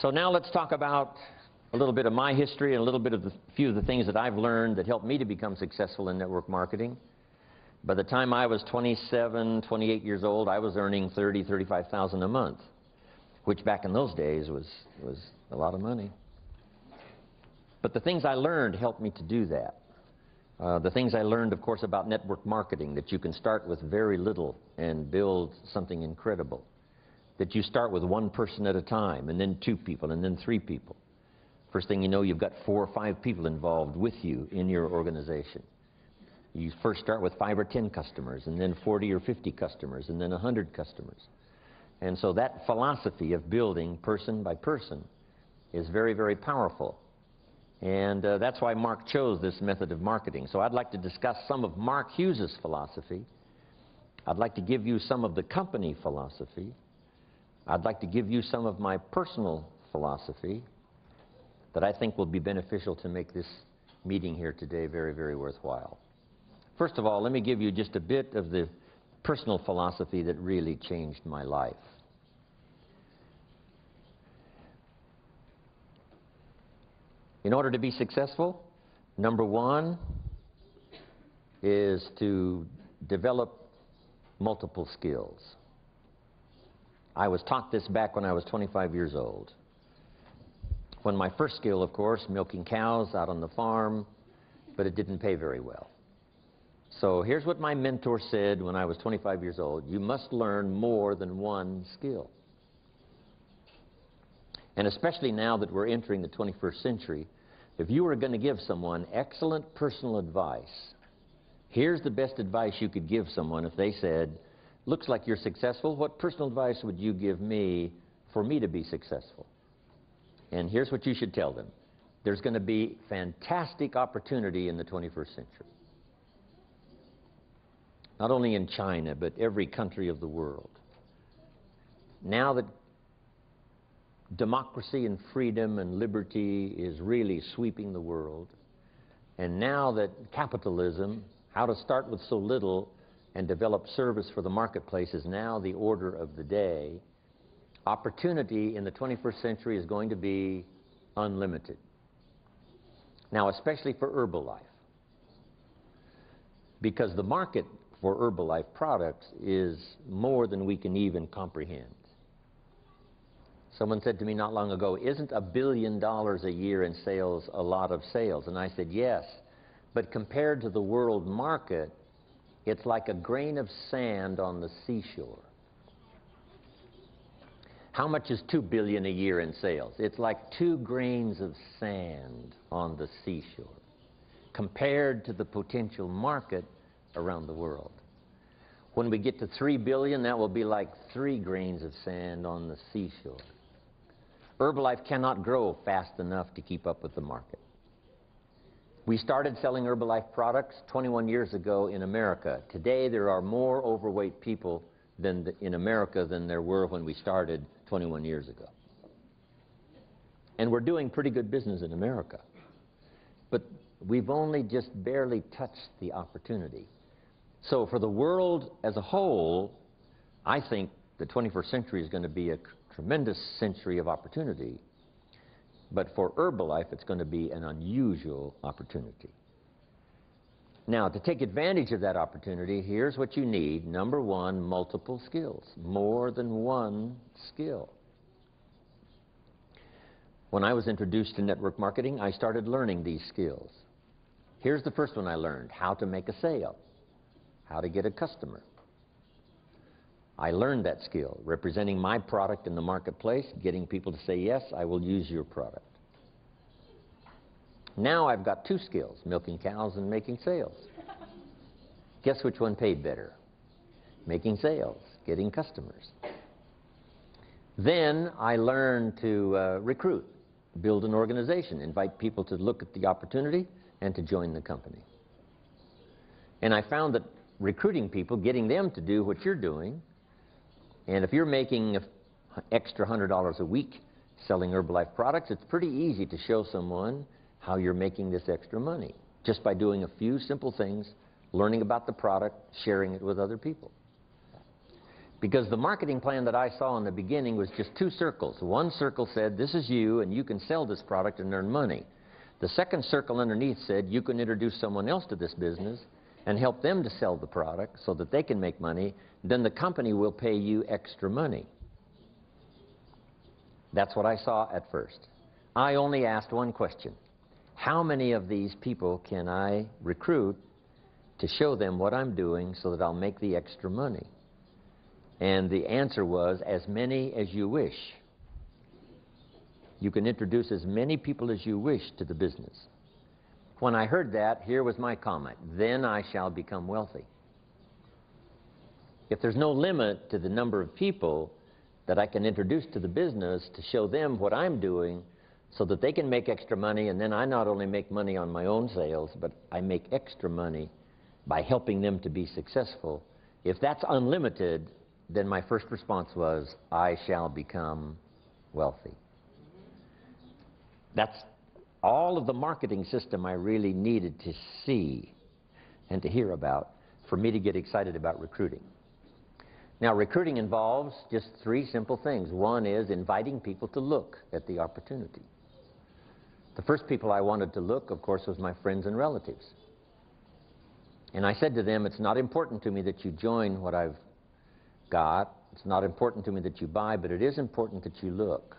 So now let's talk about a little bit of my history and a little bit of few of the things that I've learned that helped me to become successful in network marketing. By the time I was 27, 28 years old, I was earning $30,000, $35,000 a month, which back in those days was a lot of money. But the things I learned helped me to do that. The things I learned, of course, about network marketing, that you can start with very little and build something incredible. That you start with one person at a time, and then 2 people, and then 3 people. First thing you know, you've got 4 or 5 people involved with you in your organization. You first start with 5 or 10 customers, and then 40 or 50 customers, and then 100 customers. And so that philosophy of building person by person is very, very powerful. And that's why Mark chose this method of marketing. So I'd like to discuss some of Mark Hughes's philosophy. I'd like to give you some of the company philosophy. I'd like to give you some of my personal philosophy that I think will be beneficial to make this meeting here today very, very worthwhile. First of all, let me give you just a bit of the personal philosophy that really changed my life. In order to be successful, number 1 is to develop multiple skills. I was taught this back when I was 25 years old. When my first skill, of course, milking cows out on the farm, but it didn't pay very well. So here's what my mentor said when I was 25 years old: you must learn more than one skill. And especially now that we're entering the 21st century, if you were going to give someone excellent personal advice, here's the best advice you could give someone if they said, looks like you're successful, what personal advice would you give me for me to be successful? And here's what you should tell them: there's going to be fantastic opportunity in the 21st century. Not only in China, but every country of the world. Now that democracy and freedom and liberty is really sweeping the world, and now that capitalism, how to start with so little and develop service for the marketplace, is now the order of the day, opportunity in the 21st century is going to be unlimited. Now, especially for Herbalife, because the market for Herbalife products is more than we can even comprehend. Someone said to me not long ago, isn't $1 billion a year in sales a lot of sales? And I said, yes, but compared to the world market, it's like a grain of sand on the seashore. How much is $2 billion a year in sales? It's like 2 grains of sand on the seashore compared to the potential market around the world. When we get to $3 billion, that will be like 3 grains of sand on the seashore. Herbalife cannot grow fast enough to keep up with the market. We started selling Herbalife products 21 years ago in America. Today there are more overweight people in America than there were when we started 21 years ago. And we're doing pretty good business in America. But we've only just barely touched the opportunity. So for the world as a whole, I think the 21st century is going to be a tremendous century of opportunity. But for Herbalife, it's going to be an unusual opportunity. Now, to take advantage of that opportunity, here's what you need. Number 1, multiple skills. More than one skill. When I was introduced to network marketing, I started learning these skills. Here's the first one I learned: how to make a sale, how to get a customer. I learned that skill, representing my product in the marketplace, getting people to say, yes, I will use your product. Now I've got 2 skills, milking cows and making sales. Guess which one paid better? Making sales, getting customers. Then I learned to recruit, build an organization, invite people to look at the opportunity and to join the company. And I found that recruiting people, getting them to do what you're doing, and if you're making an extra $100 a week selling Herbalife products, it's pretty easy to show someone how you're making this extra money, just by doing a few simple things, learning about the product, sharing it with other people. Because the marketing plan that I saw in the beginning was just two circles. One circle said, this is you, and you can sell this product and earn money. The second circle underneath said, you can introduce someone else to this business and help them to sell the product so that they can make money. Then the company will pay you extra money. That's what I saw at first. I only asked one question. How many of these people can I recruit to show them what I'm doing so that I'll make the extra money? And the answer was, as many as you wish. You can introduce as many people as you wish to the business. When I heard that, here was my comment: then I shall become wealthy. If there's no limit to the number of people that I can introduce to the business to show them what I'm doing so that they can make extra money, and then I not only make money on my own sales, but I make extra money by helping them to be successful. If that's unlimited, then my first response was, I shall become wealthy. That's all of the marketing system I really needed to see and to hear about for me to get excited about recruiting. Now, recruiting involves just three simple things. One is inviting people to look at the opportunity. The first people I wanted to look, of course, was my friends and relatives. And I said to them, it's not important to me that you join what I've got. It's not important to me that you buy, but it is important that you look.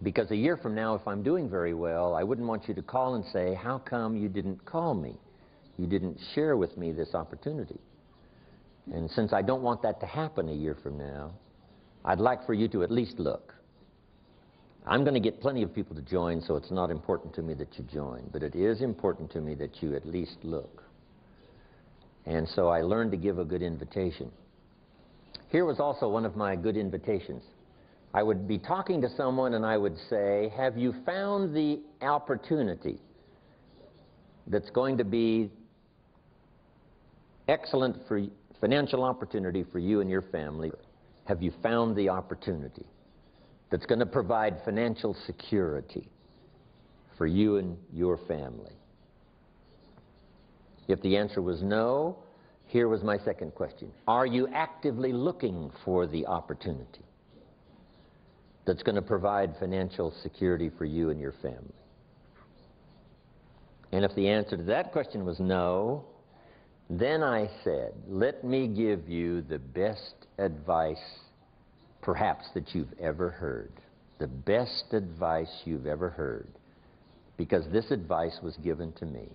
Because a year from now, if I'm doing very well, I wouldn't want you to call and say, how come you didn't call me? You didn't share with me this opportunity. And since I don't want that to happen a year from now, I'd like for you to at least look. I'm going to get plenty of people to join, so it's not important to me that you join. But it is important to me that you at least look. And so I learned to give a good invitation. Here was also one of my good invitations. I would be talking to someone and I would say, have you found the opportunity that's going to be excellent for financial opportunity for you and your family? Have you found the opportunity that's going to provide financial security for you and your family? If the answer was no, here was my second question. Are you actively looking for the opportunity that's going to provide financial security for you and your family? And if the answer to that question was no, then I said, let me give you the best advice perhaps that you've ever heard. The best advice you've ever heard. Because this advice was given to me.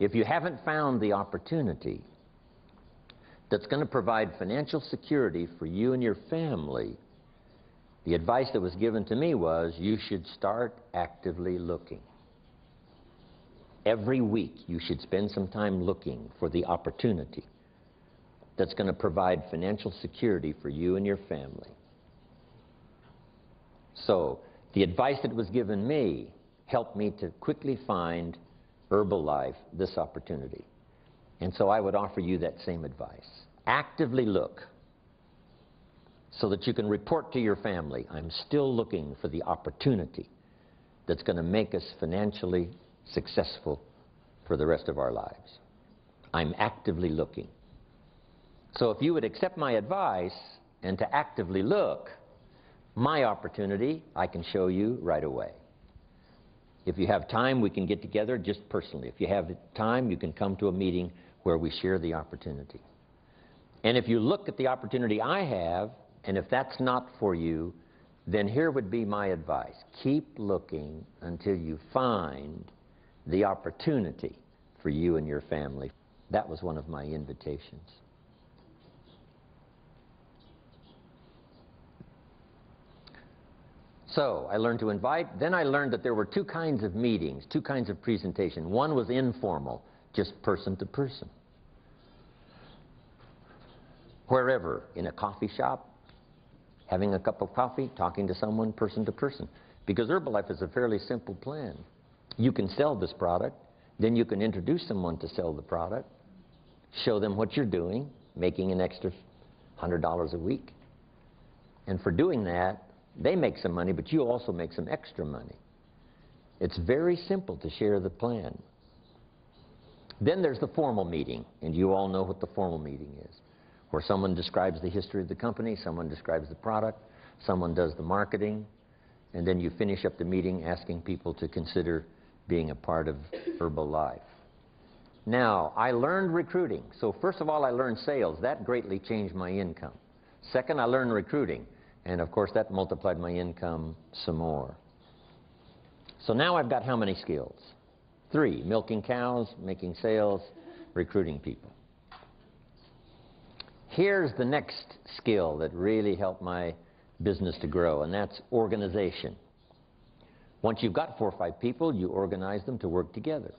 If you haven't found the opportunity that's going to provide financial security for you and your family, the advice that was given to me was, you should start actively looking. Every week you should spend some time looking for the opportunity that's going to provide financial security for you and your family. So the advice that was given me helped me to quickly find Herbalife this opportunity. And so I would offer you that same advice. Actively look so that you can report to your family, I'm still looking for the opportunity that's going to make us financially successful for the rest of our lives. I'm actively looking. So if you would accept my advice and to actively look, my opportunity I can show you right away. If you have time, we can get together just personally. If you have time, you can come to a meeting where we share the opportunity. And if you look at the opportunity I have, and if that's not for you, then here would be my advice. Keep looking until you find the opportunity for you and your family. That was one of my invitations. So I learned to invite. Then I learned that there were two kinds of meetings, two kinds of presentation. One was informal, just person to person. Wherever, in a coffee shop, having a cup of coffee, talking to someone person to person. Because Herbalife is a fairly simple plan. You can sell this product, then you can introduce someone to sell the product, show them what you're doing, making an extra $100 a week. And for doing that, they make some money, but you also make some extra money. It's very simple to share the plan. Then there's the formal meeting, and you all know what the formal meeting is, where someone describes the history of the company, someone describes the product, someone does the marketing, and then you finish up the meeting asking people to consider being a part of Herbalife. Now, I learned recruiting. So first of all, I learned sales. That greatly changed my income. Second, I learned recruiting. And of course, that multiplied my income some more. So now I've got how many skills? 3, milking cows, making sales, recruiting people. Here's the next skill that really helped my business to grow, and that's organization. Once you've got 4 or 5 people, you organize them to work together.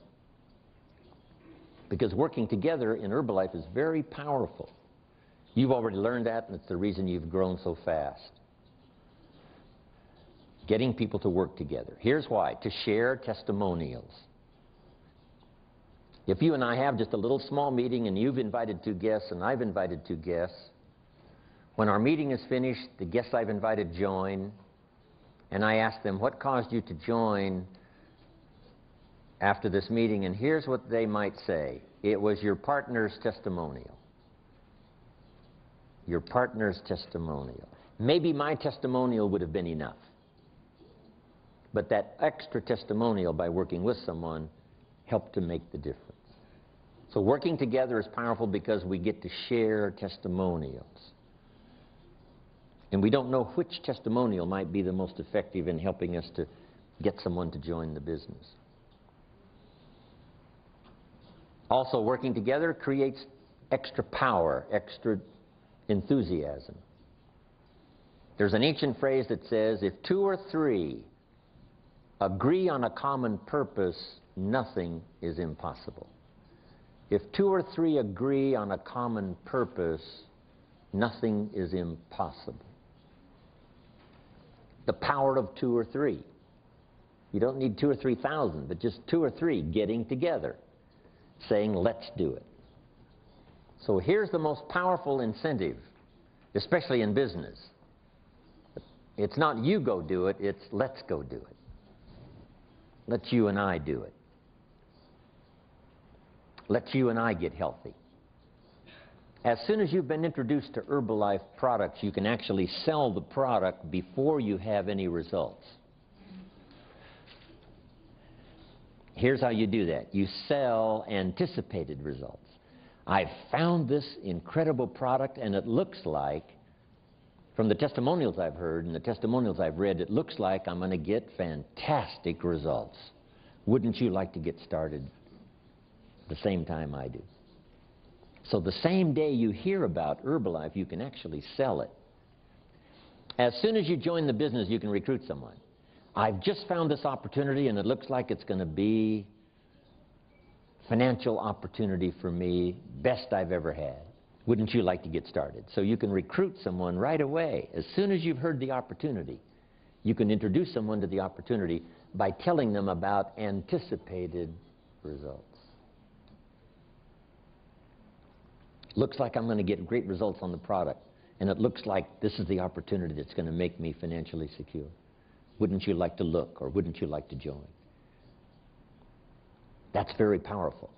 Because working together in Herbalife is very powerful. You've already learned that, and it's the reason you've grown so fast. Getting people to work together. Here's why: to share testimonials. If you and I have just a little small meeting and you've invited 2 guests and I've invited 2 guests, when our meeting is finished, the guests I've invited join, and I ask them, what caused you to join after this meeting? And here's what they might say: it was your partner's testimonial. Your partner's testimonial. Maybe my testimonial would have been enough. But that extra testimonial by working with someone helped to make the difference. So working together is powerful because we get to share testimonials. And we don't know which testimonial might be the most effective in helping us to get someone to join the business. Also, working together creates extra power, extra enthusiasm. There's an ancient phrase that says, if 2 or 3 agree on a common purpose, nothing is impossible. If 2 or 3 agree on a common purpose, nothing is impossible. The power of 2 or 3. You don't need 2 or 3,000, but just 2 or 3 getting together, saying, let's do it. So here's the most powerful incentive, especially in business. It's not you go do it, it's let's go do it. Let's you and I do it. Let's you and I get healthy. As soon as you've been introduced to Herbalife products, you can actually sell the product before you have any results. Here's how you do that. You sell anticipated results. I've found this incredible product, and it looks like, from the testimonials I've heard and the testimonials I've read, it looks like I'm going to get fantastic results. Wouldn't you like to get started the same time I do? So the same day you hear about Herbalife, you can actually sell it. As soon as you join the business, you can recruit someone. I've just found this opportunity, and it looks like it's going to be financial opportunity for me, best I've ever had. Wouldn't you like to get started? So you can recruit someone right away. As soon as you've heard the opportunity, you can introduce someone to the opportunity by telling them about anticipated results. Looks like I'm going to get great results on the product, and it looks like this is the opportunity that's going to make me financially secure. Wouldn't you like to look, or wouldn't you like to join? That's very powerful.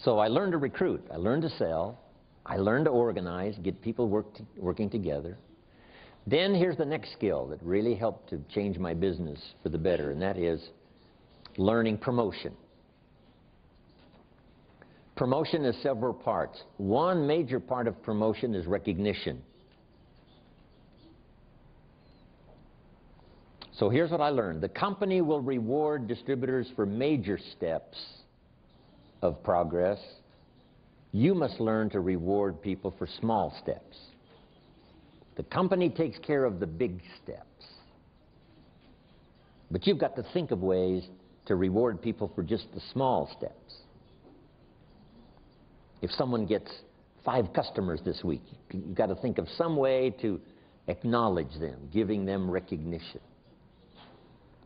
So I learned to recruit, I learned to sell, I learned to organize, get people working together. Then here's the next skill that really helped to change my business for the better, and that is learning promotion. Promotion is several parts. One major part of promotion is recognition. So here's what I learned. The company will reward distributors for major steps of progress. You must learn to reward people for small steps. The company takes care of the big steps. But you've got to think of ways to reward people for just the small steps. If someone gets 5 customers this week, you've got to think of some way to acknowledge them, giving them recognition.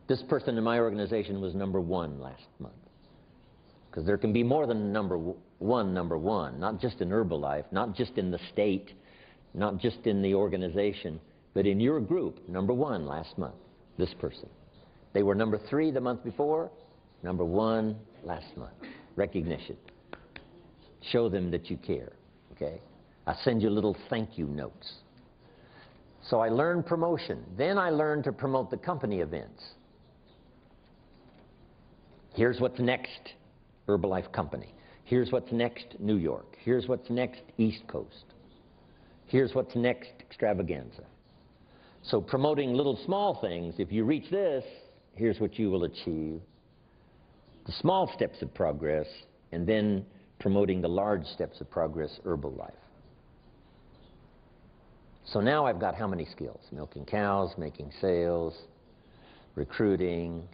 This person in my organization was #1 last month. Because there can be more than number one, not just in Herbalife, not just in the state, not just in the organization, but in your group, #1 last month, this person. They were #3 the month before, #1 last month. Recognition. Show them that you care, okay? I send you little thank you notes. So I learned promotion. Then I learned to promote the company events. Here's what's next, Herbalife Company. Here's what's next, New York. Here's what's next, East Coast. Here's what's next, extravaganza. So promoting little small things, if you reach this, here's what you will achieve. The small steps of progress, and then promoting the large steps of progress, Herbalife. So now I've got how many skills? Milking cows, making sales, recruiting,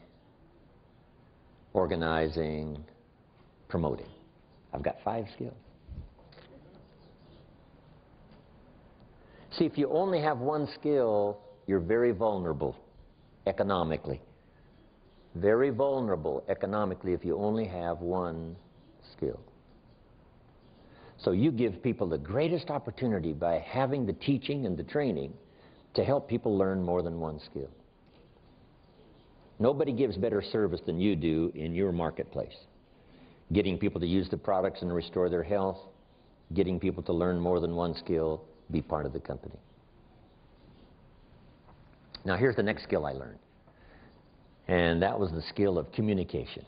organizing, promoting. I've got 5 skills. See, if you only have one skill, you're very vulnerable economically. Very vulnerable economically if you only have one skill. So you give people the greatest opportunity by having the teaching and the training to help people learn more than one skill. Nobody gives better service than you do in your marketplace. Getting people to use the products and restore their health, getting people to learn more than one skill, be part of the company. Now here's the next skill I learned, and that was the skill of communication.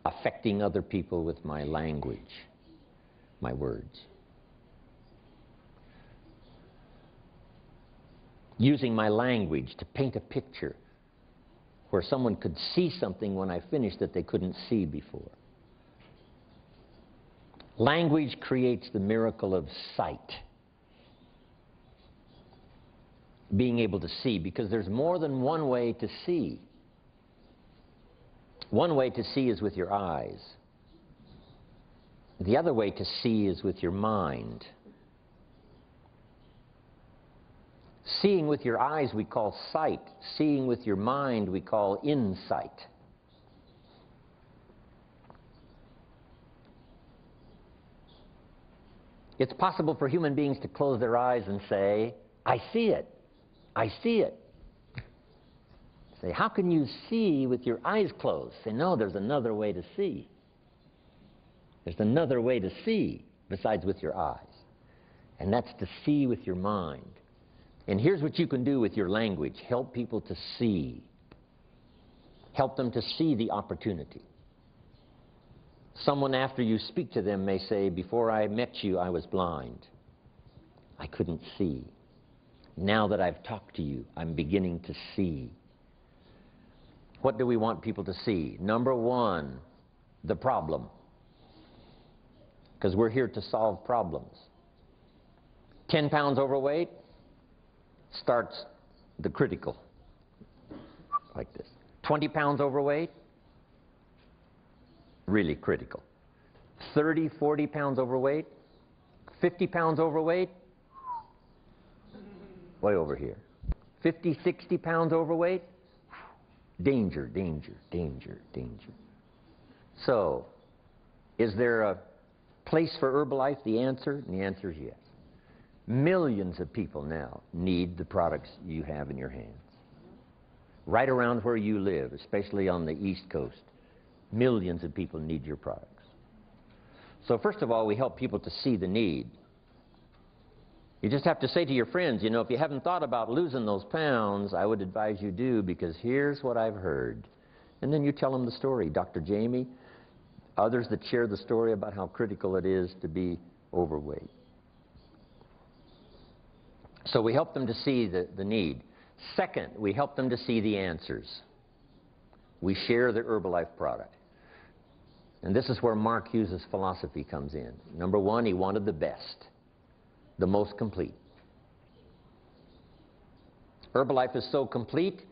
Affecting other people with my language, my words. Using my language to paint a picture where someone could see something when I finished that they couldn't see before. Language creates the miracle of sight. Being able to see, because there's more than one way to see. One way to see is with your eyes. The other way to see is with your mind. Seeing with your eyes we call sight. Seeing with your mind we call insight. It's possible for human beings to close their eyes and say, I see it. I see it. Say, how can you see with your eyes closed? Say, no, there's another way to see. There's another way to see besides with your eyes. And that's to see with your mind. And here's what you can do with your language. Help people to see. Help them to see the opportunity. Someone after you speak to them may say, before I met you, I was blind. I couldn't see. Now that I've talked to you, I'm beginning to see. What do we want people to see? Number one, the problem. Because we're here to solve problems. 10 pounds overweight starts the critical, like this. 20 pounds overweight, really critical. 30, 40 pounds overweight, 50 pounds overweight, way over here. 50, 60 pounds overweight, danger, danger, danger, danger. So, is there a place for Herbalife? The answer is yes. Millions of people now need the products you have in your hands. Right around where you live, especially on the East Coast, millions of people need your products. So first of all, we help people to see the need. You just have to say to your friends, you know, if you haven't thought about losing those pounds, I would advise you do, because here's what I've heard. And then you tell them the story. Dr. Jamie, others that share the story about how critical it is to be overweight. So we help them to see the need. Second, we help them to see the answers. We share the Herbalife product. And this is where Mark Hughes' philosophy comes in. Number one, he wanted the best, the most complete. Herbalife is so complete,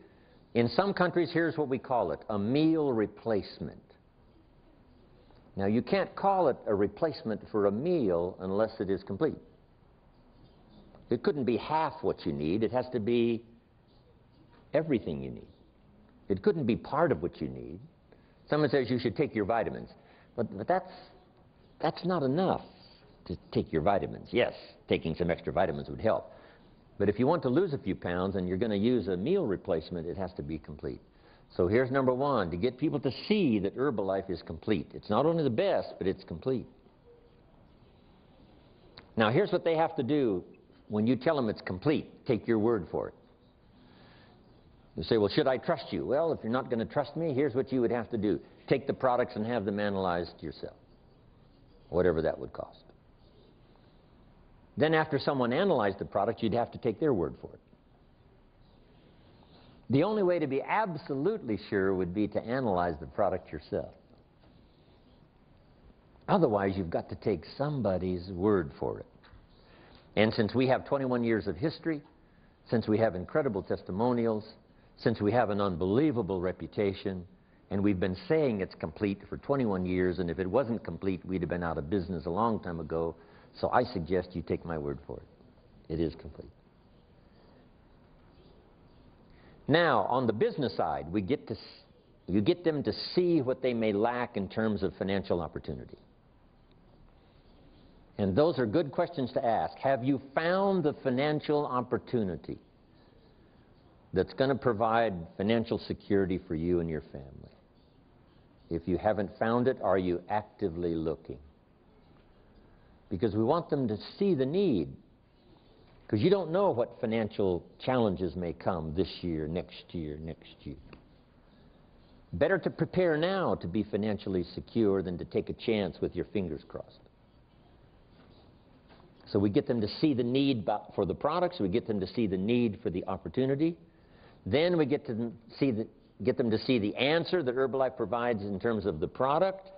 in some countries, here's what we call it, a meal replacement. Now, you can't call it a replacement for a meal unless it is complete. It couldn't be half what you need. It has to be everything you need. It couldn't be part of what you need. Someone says you should take your vitamins, but that's not enough to take your vitamins. Yes, taking some extra vitamins would help. But if you want to lose a few pounds and you're going to use a meal replacement, it has to be complete. So here's number one, to get people to see that Herbalife is complete. It's not only the best, but it's complete. Now, here's what they have to do when you tell them it's complete. Take your word for it. You say, well, should I trust you? Well, if you're not going to trust me, here's what you would have to do. Take the products and have them analyzed yourself, whatever that would cost. Then after someone analyzed the product, you'd have to take their word for it. The only way to be absolutely sure would be to analyze the product yourself. Otherwise, you've got to take somebody's word for it. And since we have 21 years of history, since we have incredible testimonials, since we have an unbelievable reputation, and we've been saying it's complete for 21 years, and if it wasn't complete, we'd have been out of business a long time ago, so I suggest you take my word for it. It is complete. Now, on the business side, you get them to see what they may lack in terms of financial opportunity. And those are good questions to ask. Have you found the financial opportunity that's going to provide financial security for you and your family? If you haven't found it, are you actively looking? Because we want them to see the need. Because you don't know what financial challenges may come this year, next year, next year. Better to prepare now to be financially secure than to take a chance with your fingers crossed. So we get them to see the need for the products, we get them to see the need for the opportunity. Then we get them to see the answer that Herbalife provides in terms of the product,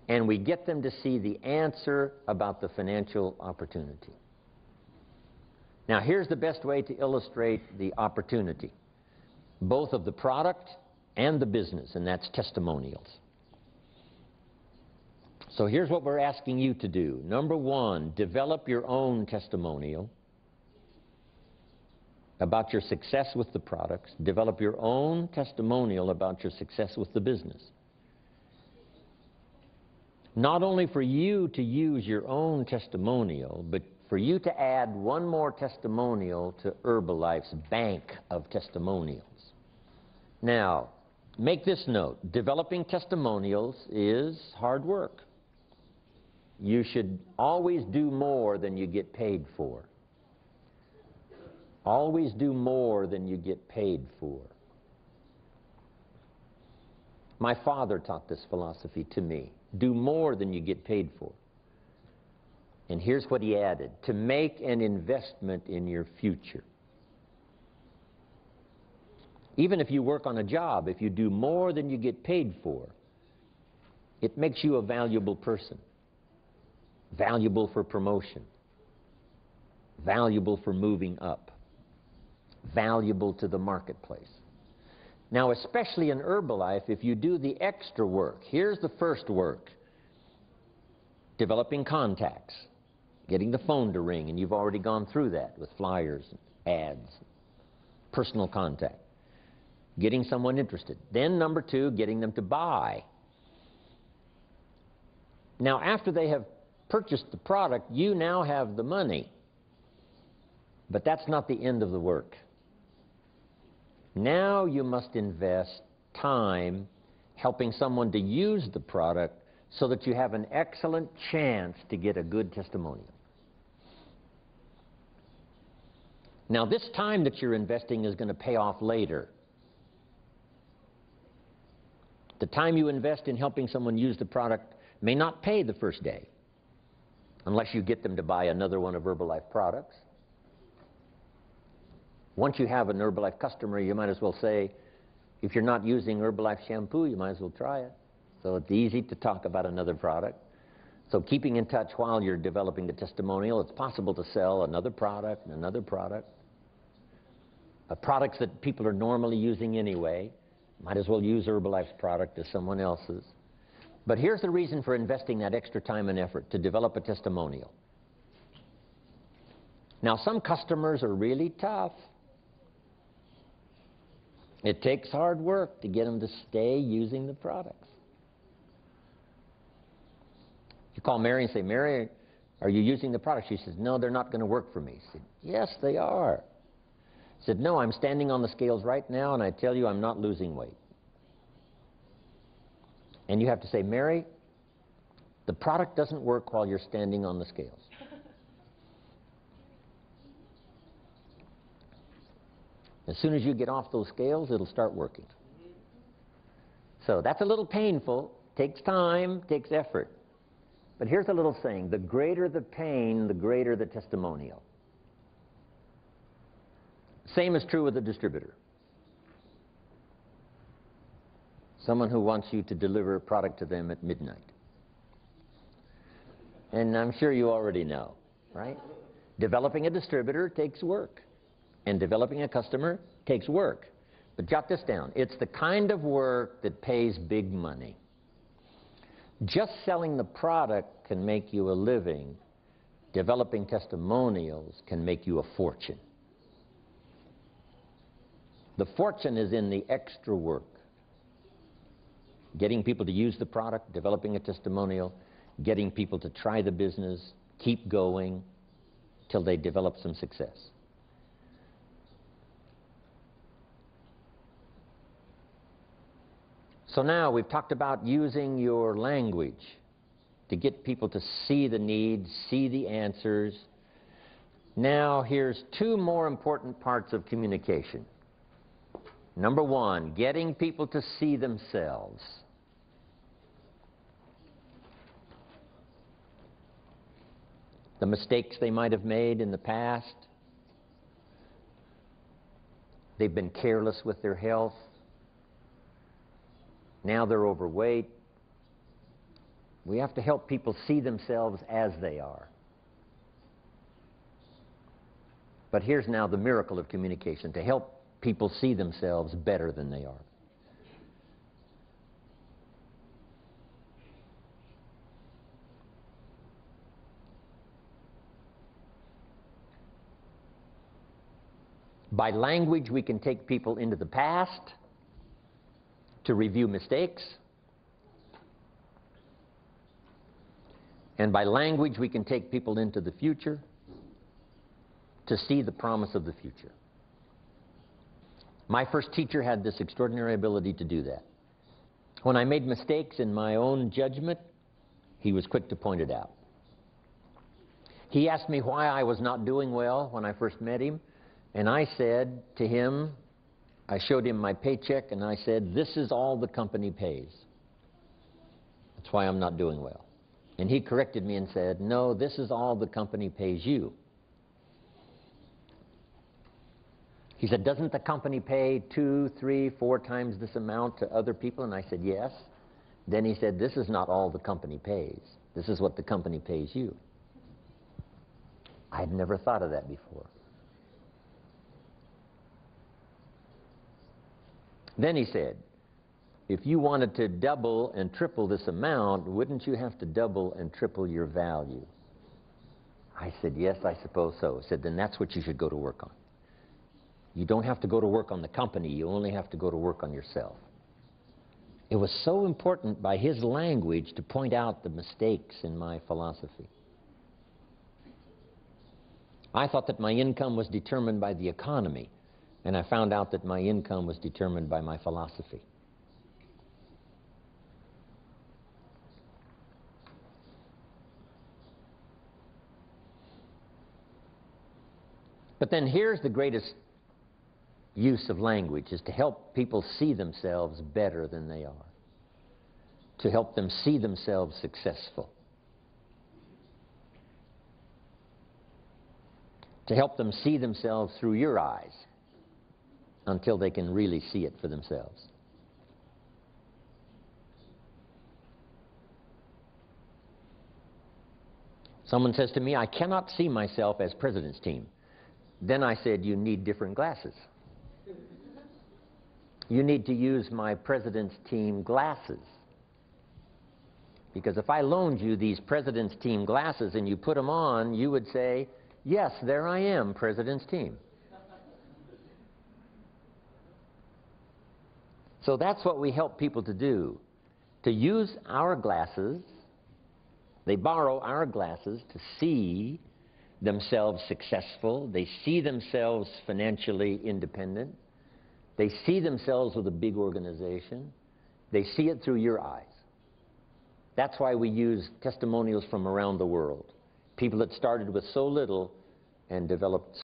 and we get them to see the answer about the financial opportunity. Now, here's the best way to illustrate the opportunity, both of the product and the business, and that's testimonials. So here's what we're asking you to do. Number one, develop your own testimonial about your success with the products. Develop your own testimonial about your success with the business. Not only for you to use your own testimonial, but for you to add one more testimonial to Herbalife's bank of testimonials. Now, make this note. Developing testimonials is hard work. You should always do more than you get paid for. Always do more than you get paid for. My father taught this philosophy to me. Do more than you get paid for. And here's what he added: to make an investment in your future. Even if you work on a job, if you do more than you get paid for, it makes you a valuable person. Valuable for promotion. Valuable for moving up. Valuable to the marketplace. Now, especially in Herbalife, if you do the extra work, here's the first work. Developing contacts. Getting the phone to ring, and you've already gone through that with flyers, ads, personal contact. Getting someone interested. Then number two, getting them to buy. Now, after they have purchased the product, you now have the money. But that's not the end of the work. Now you must invest time helping someone to use the product so that you have an excellent chance to get a good testimonial. Now, this time that you're investing is going to pay off later. The time you invest in helping someone use the product may not pay the first day, unless you get them to buy another one of Herbalife products. Once you have an Herbalife customer, you might as well say, if you're not using Herbalife shampoo, you might as well try it. So it's easy to talk about another product. So keeping in touch while you're developing the testimonial, it's possible to sell another product and another product. Products that people are normally using anyway. Might as well use Herbalife's product as someone else's. But here's the reason for investing that extra time and effort, to develop a testimonial. Now, some customers are really tough. It takes hard work to get them to stay using the products. You call Mary and say, Mary, are you using the products? She says, no, they're not going to work for me. He said, yes, they are. He said, no, I'm standing on the scales right now, and I tell you I'm not losing weight. And you have to say, Mary, the product doesn't work while you're standing on the scales. As soon as you get off those scales, it'll start working. So that's a little painful, takes time, takes effort. But here's a little saying: the greater the pain, the greater the testimonial. Same is true with a distributor. Someone who wants you to deliver a product to them at midnight. And I'm sure you already know, right? Developing a distributor takes work, and developing a customer takes work. But jot this down: it's the kind of work that pays big money. Just selling the product can make you a living. Developing testimonials can make you a fortune. The fortune is in the extra work. Getting people to use the product, developing a testimonial, getting people to try the business, keep going till they develop some success. So now we've talked about using your language to get people to see the needs, see the answers. Now here's two more important parts of communication. Number one, getting people to see themselves. The mistakes they might have made in the past. They've been careless with their health. Now they're overweight. We have to help people see themselves as they are. But here's now the miracle of communication: to help people see themselves better than they are. By language, we can take people into the past to review mistakes. And by language, we can take people into the future to see the promise of the future. My first teacher had this extraordinary ability to do that. When I made mistakes in my own judgment, he was quick to point it out. He asked me why I was not doing well when I first met him, and I said to him, I showed him my paycheck, and I said, "This is all the company pays. That's why I'm not doing well." And he corrected me and said, "No, this is all the company pays you." He said, "Doesn't the company pay 2, 3, 4 times this amount to other people?" And I said, "Yes." Then he said, "This is not all the company pays. This is what the company pays you." I had never thought of that before. Then he said, "If you wanted to double and triple this amount, wouldn't you have to double and triple your value?" I said, "Yes, I suppose so." He said, "Then that's what you should go to work on. You don't have to go to work on the company, you only have to go to work on yourself." It was so important by his language to point out the mistakes in my philosophy. I thought that my income was determined by the economy, and I found out that my income was determined by my philosophy. But then here's the greatest use of language, is to help people see themselves better than they are, to help them see themselves successful, to help them see themselves through your eyes until they can really see it for themselves. Someone says to me, "I cannot see myself as president's team." Then I said, "You need different glasses. You need to use my president's team glasses. Because if I loaned you these president's team glasses and you put them on, you would say, 'Yes, there I am, president's team.'" So that's what we help people to do, to use our glasses. They borrow our glasses to see themselves successful. They see themselves financially independent. They see themselves with a big organization. They see it through your eyes. That's why we use testimonials from around the world. People that started with so little and developed